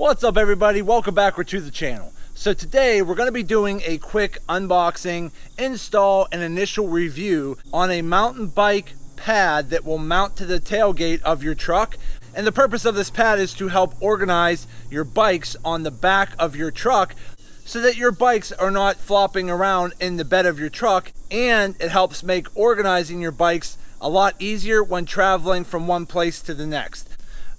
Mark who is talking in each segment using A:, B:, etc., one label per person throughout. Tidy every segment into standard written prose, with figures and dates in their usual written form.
A: What's up everybody, welcome back to the channel. So today we're going to be doing a quick unboxing, install, and initial review on a mountain bike pad that will mount to the tailgate of your truck. And the purpose of this pad is to help organize your bikes on the back of your truck so that your bikes are not flopping around in the bed of your truck, and it helps make organizing your bikes a lot easier when traveling from one place to the next.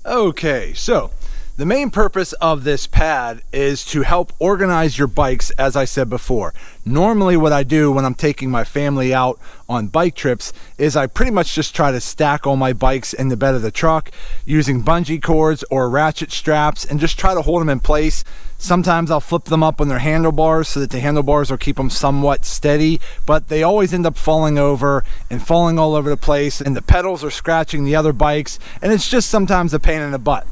A: Okay, so the main purpose of this pad is to help organize your bikes, as I said before. Normally what I do when I'm taking my family out on bike trips is I pretty much just try to stack all my bikes in the bed of the truck using bungee cords or ratchet straps and just try to hold them in place. Sometimes I'll flip them up on their handlebars so that the handlebars will keep them somewhat steady, but they always end up falling over and falling all over the place, and the pedals are scratching the other bikes, and it's just sometimes a pain in the butt.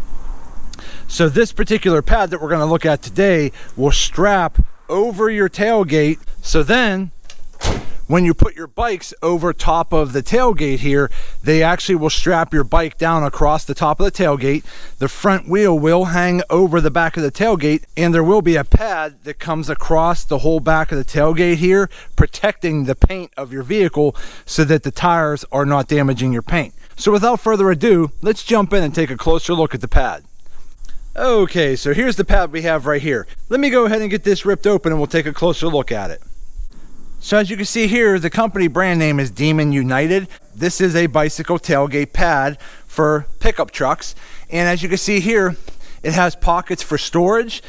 A: So this particular pad that we're going to look at today will strap over your tailgate, so then when you put your bikes over top of the tailgate here, they actually will strap your bike down across the top of the tailgate. The front wheel will hang over the back of the tailgate, and there will be a pad that comes across the whole back of the tailgate here, protecting the paint of your vehicle so that the tires are not damaging your paint. So without further ado, let's jump in and take a closer look at the pad. Okay, so here's the pad we have right here. Let me go ahead and get this ripped open and we'll take a closer look at it. So as you can see here, the company brand name is Demon United. This is a bicycle tailgate pad for pickup trucks. And as you can see here, it has pockets for storage.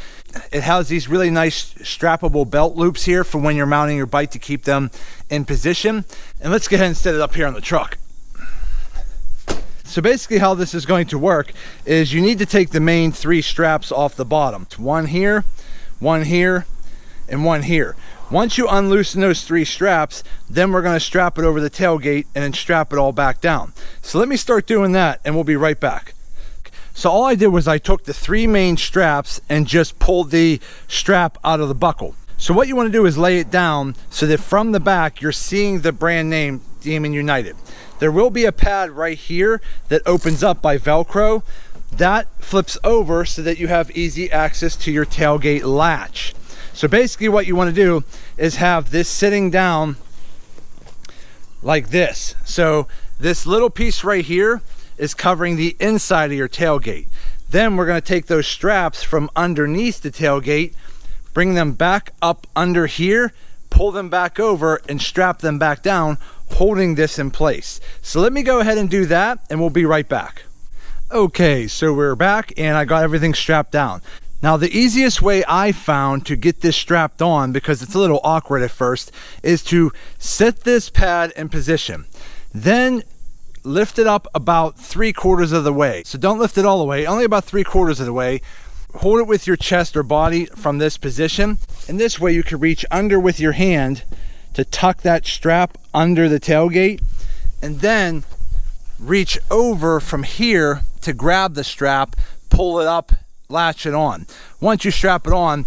A: It has these really nice strappable belt loops here for when you're mounting your bike to keep them in position. And let's go ahead and set it up here on the truck. So basically how this is going to work is you need to take the main three straps off the bottom. It's one here, and one here. Once you unloosen those three straps, then we're going to strap it over the tailgate and then strap it all back down. So let me start doing that and we'll be right back. So all I did was I took the three main straps and just pulled the strap out of the buckle. So what you want to do is lay it down so that from the back you're seeing the brand name Demon United. There will be a pad right here that opens up by Velcro. That flips over so that you have easy access to your tailgate latch. So basically what you want to do is have this sitting down like this. So this little piece right here is covering the inside of your tailgate. Then we're going to take those straps from underneath the tailgate, bring them back up under here, pull them back over and strap them back down, holding this in place. So let me go ahead and do that and we'll be right back. Okay, so we're back and I got everything strapped down. Now the easiest way I found to get this strapped on, because it's a little awkward at first, is to set this pad in position. Then lift it up about 3/4 of the way. So don't lift it all the way, only about 3/4 of the way. Hold it with your chest or body from this position, and this way you can reach under with your hand to tuck that strap under the tailgate, and then reach over from here to grab the strap, pull it up, latch it on. Once you strap it on,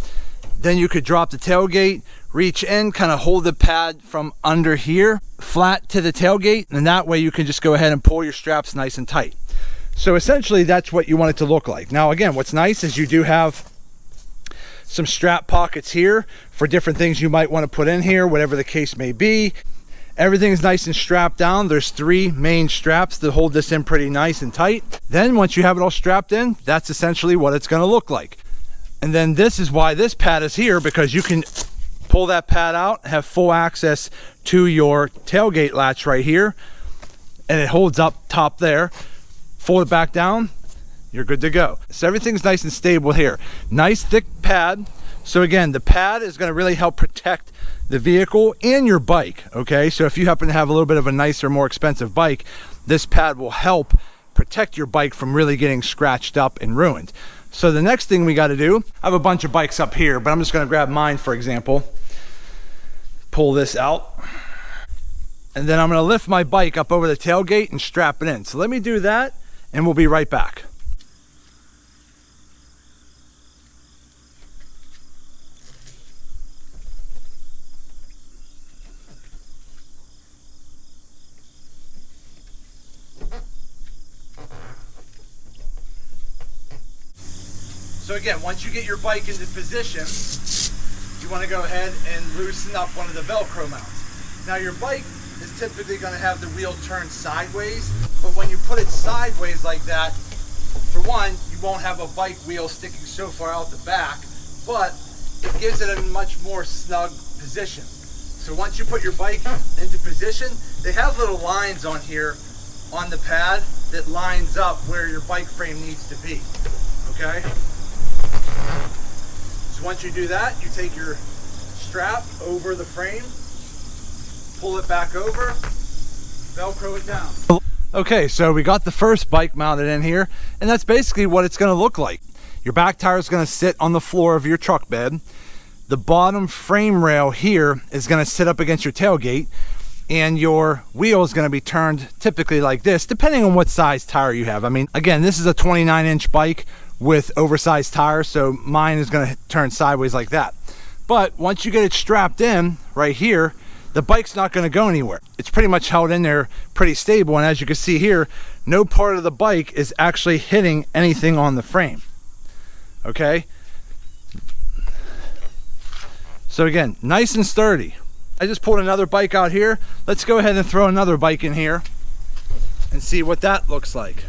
A: then you could drop the tailgate, reach in, kind of hold the pad from under here flat to the tailgate, and that way you can just go ahead and pull your straps nice and tight. So essentially that's what you want it to look like. Now again, what's nice is you do have some strap pockets here for different things you might want to put in here, whatever the case may be. Everything is nice and strapped down. There's three main straps that hold this in pretty nice and tight. Then once you have it all strapped in, that's essentially what it's going to look like. And then this is why this pad is here, because you can pull that pad out, have full access to your tailgate latch right here, and it holds up top there. Fold it back down, you're good to go. So everything's nice and stable here. Nice thick pad. So again, the pad is going to really help protect the vehicle and your bike, okay? So if you happen to have a little bit of a nicer, more expensive bike, this pad will help protect your bike from really getting scratched up and ruined. So the next thing we got to do, I have a bunch of bikes up here, but I'm just going to grab mine for example, pull this out, and then I'm going to lift my bike up over the tailgate and strap it in. So let me do that and we'll be right back.
B: So
A: So again, once you get your bike into position, you want to go ahead and loosen up one of the Velcro mounts. Now your bike is typically going to have the wheel turned sideways, but when you put it sideways like that, for one, you won't have a bike wheel sticking so far out the back, but it gives it a much more snug position. So once you put your bike into position, they have little lines on here on the pad that lines up where your bike frame needs to be, okay? So once you do that, you take your strap over the frame, pull it back over, Velcro it down. Okay, so we got the first bike mounted in here, and that's basically what it's gonna look like. Your back tire is gonna sit on the floor of your truck bed. The bottom frame rail here is gonna sit up against your tailgate, and your wheel is gonna be turned typically like this, depending on what size tire you have. I mean, again, this is a 29-inch bike with oversized tires, so mine is gonna turn sideways like that. But once you get it strapped in right here, the bike's not gonna go anywhere. It's pretty much held in there pretty stable, and as you can see here, no part of the bike is actually hitting anything on the frame, okay? So again, nice and sturdy. I just pulled another bike out here. Let's go ahead and throw another bike in here and see what that looks like.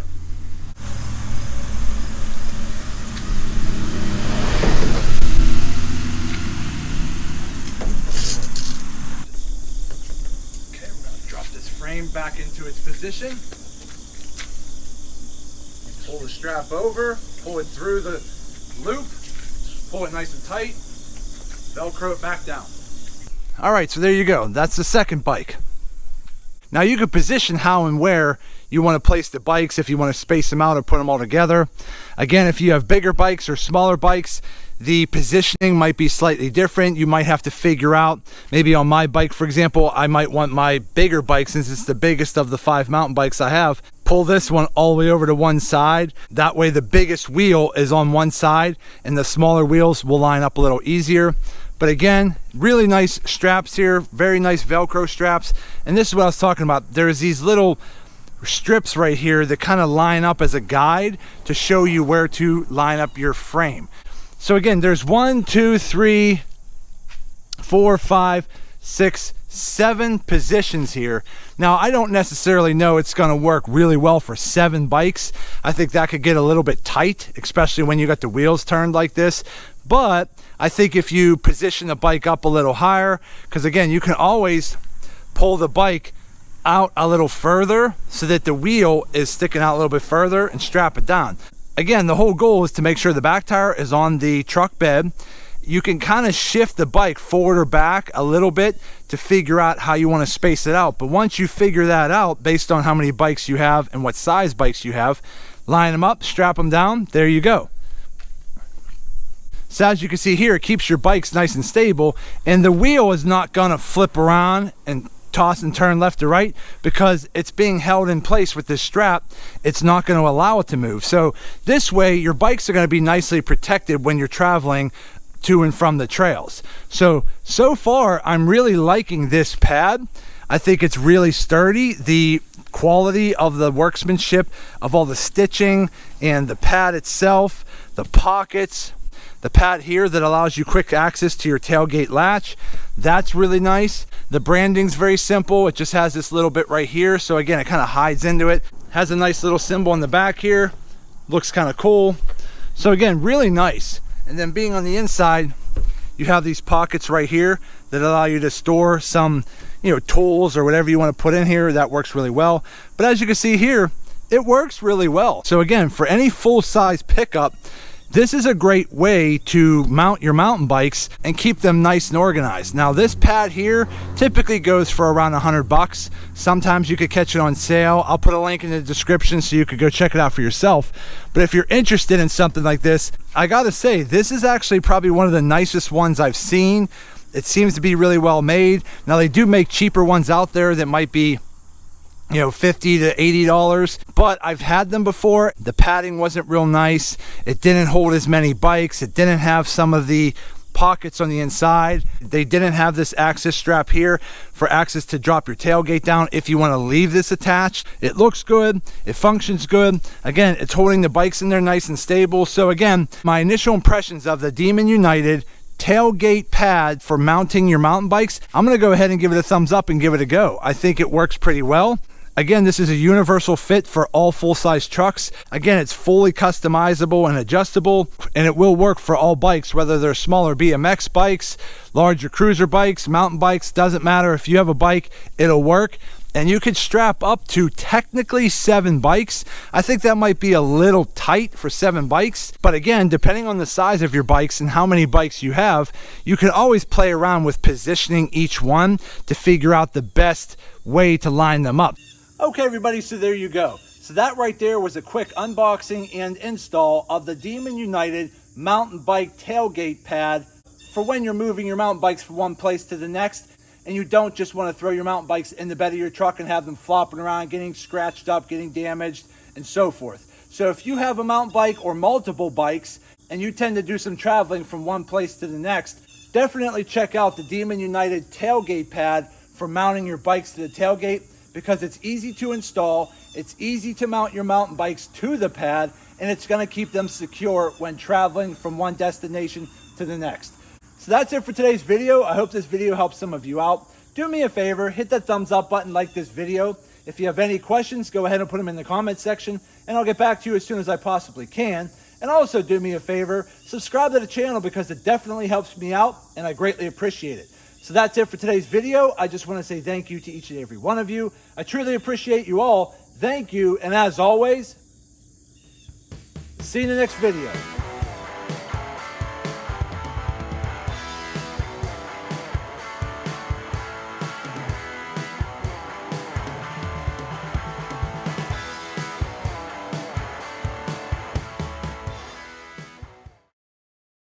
A: Okay, we're gonna drop this frame back into its position. Pull the strap over, pull it through the loop, pull it nice and tight, Velcro it back down. All right, so there you go. That's the second bike. Now you can position how and where you want to place the bikes, if you want to space them out or put them all together. Again, if you have bigger bikes or smaller bikes, the positioning might be slightly different. You might have to figure out, maybe on my bike, for example, I might want my bigger bike, since it's the biggest of the 5 mountain bikes I have, pull this one all the way over to one side. That way the biggest wheel is on one side and the smaller wheels will line up a little easier. But again, really nice straps here, very nice Velcro straps. And this is what I was talking about. There's these little strips right here that kind of line up as a guide to show you where to line up your frame. So again, there's 1, 2, 3, 4, 5, 6, 7 positions here. Now, I don't necessarily know it's going to work really well for 7 bikes. I think that could get a little bit tight, especially when you got the wheels turned like this. But I think if you position the bike up a little higher, because again, you can always pull the bike out a little further so that the wheel is sticking out a little bit further and strap it down. Again, the whole goal is to make sure the back tire is on the truck bed. You can kind of shift the bike forward or back a little bit to figure out how you want to space it out. But once you figure that out, based on how many bikes you have and what size bikes you have, line them up, strap them down, there you go. So as you can see here, it keeps your bikes nice and stable, and the wheel is not gonna flip around and toss and turn left to right because it's being held in place with this strap. It's not going to allow it to move. So this way your bikes are going to be nicely protected when you're traveling to and from the trails. So far I'm really liking this pad. I think it's really sturdy. The quality of the workmanship of all the stitching and the pad itself, the pockets, the pad here that allows you quick access to your tailgate latch, that's really nice. The branding's very simple. It just has this little bit right here, so again, it kind of hides into it. Has a nice little symbol on the back here, looks kind of cool. So again, really nice. And then being on the inside, you have these pockets right here that allow you to store some, tools or whatever you want to put in here. That works really well. But as you can see here, it works really well. So again, for any full-size pickup, this is a great way to mount your mountain bikes and keep them nice and organized. Now this pad here typically goes for around $100. Sometimes you could catch it on sale. I'll put a link in the description so you could go check it out for yourself. But if you're interested in something like this, I gotta say, this is actually probably one of the nicest ones I've seen. It seems to be really well made. Now they do make cheaper ones out there that might be $50 to $80, but I've had them before. The padding wasn't real nice. It didn't hold as many bikes. It didn't have some of the pockets on the inside. They didn't have this access strap here for access to drop your tailgate down if you want to leave this attached. It looks good, it functions good. Again, it's holding the bikes in there nice and stable. So again, my initial impressions of the Demon United tailgate pad for mounting your mountain bikes, I'm going to go ahead and give it a thumbs up and give it a go. I think it works pretty well. Again, this is a universal fit for all full-size trucks. Again, it's fully customizable and adjustable, and it will work for all bikes, whether they're smaller BMX bikes, larger cruiser bikes, mountain bikes, doesn't matter. If you have a bike, it'll work. And you could strap up to technically 7 bikes. I think that might be a little tight for 7 bikes. But again, depending on the size of your bikes and how many bikes you have, you can always play around with positioning each one to figure out the best way to line them up. Okay, everybody, so there you go. So that right there was a quick unboxing and install of the Demon United mountain bike tailgate pad for when you're moving your mountain bikes from one place to the next, and you don't just want to throw your mountain bikes in the bed of your truck and have them flopping around, getting scratched up, getting damaged, and so forth. So if you have a mountain bike or multiple bikes, and you tend to do some traveling from one place to the next, definitely check out the Demon United tailgate pad for mounting your bikes to the tailgate, because it's easy to install, it's easy to mount your mountain bikes to the pad, and it's going to keep them secure when traveling from one destination to the next. So that's it for today's video. I hope this video helps some of you out. Do me a favor, hit that thumbs up button, like this video. If you have any questions, go ahead and put them in the comment section, and I'll get back to you as soon as I possibly can. And also do me a favor, subscribe to the channel, because it definitely helps me out, and I greatly appreciate it. So that's it for today's video. I just want to say thank you to each and every one of you. I truly appreciate you all. Thank you. And as always, see you in the next video.